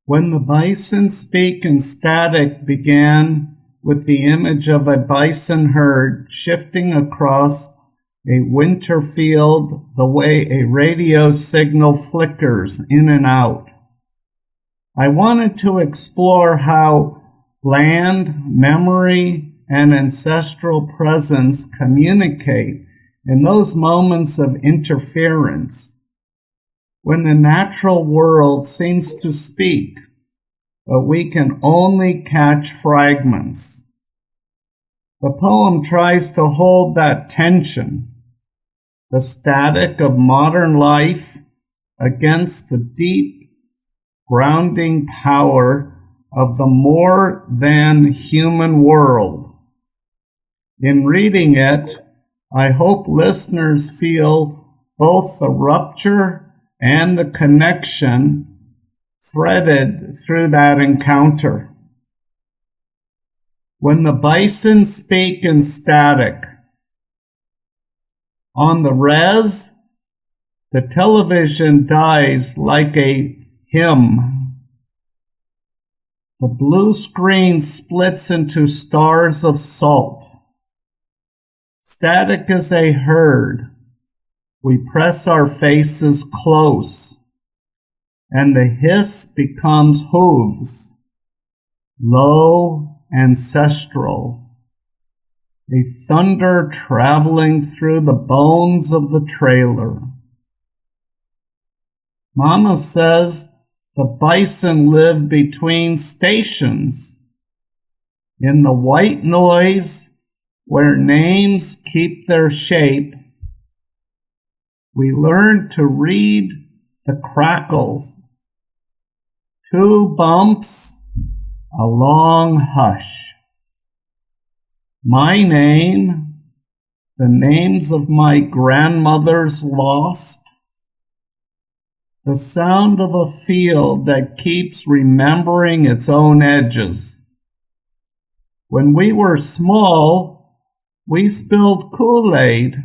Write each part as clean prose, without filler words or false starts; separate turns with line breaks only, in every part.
When the Bison Speak and Static began with the image of a bison herd shifting across a winter field the way a radio signal flickers in and out, I wanted to explore how land, memory, and ancestral presence communicate in those moments of interference, when the natural world seems to speak, but we can only catch fragments. The poem tries to hold that tension, the static of modern life against the deep, grounding power of the more than human world. In reading it, I hope listeners feel both the rupture and the connection threaded through that encounter. When the Bison Speak in Static. On the res, the television dies like a hymn. The blue screen splits into stars of salt. Static is a herd. We press our faces close, and the hiss becomes hooves, low, ancestral, a thunder traveling through the bones of the trailer. Mama says the bison live between stations, in the white noise where names keep their shape. We learn to read the crackles, 2 bumps, a long hush. My name, the names of my grandmothers lost, the sound of a field that keeps remembering its own edges. When we were small, we spilled Kool-Aid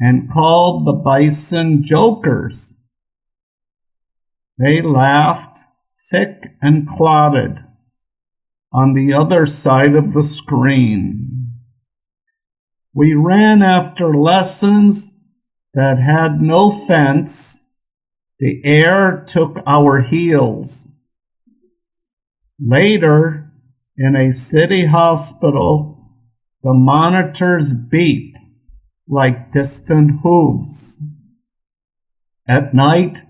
and called the bison jokers. They laughed thick and clotted on the other side of the screen. We ran after lessons that had no fence. The air took our heels. Later, in a city hospital, the monitors beep like distant hooves. At night,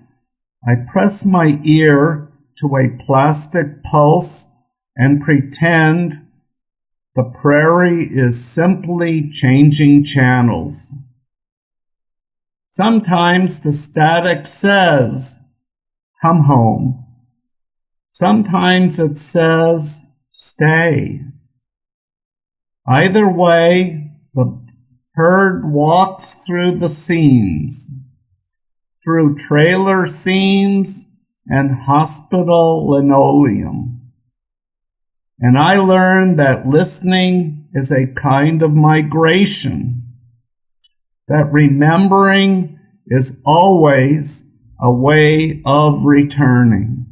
I press my ear to a plastic pulse and pretend the prairie is simply changing channels. Sometimes the static says, "Come home." Sometimes it says, "Stay." Either way, the herd walks through the scenes, through trailer scenes and hospital linoleum. And I learned that listening is a kind of migration, that remembering is always a way of returning.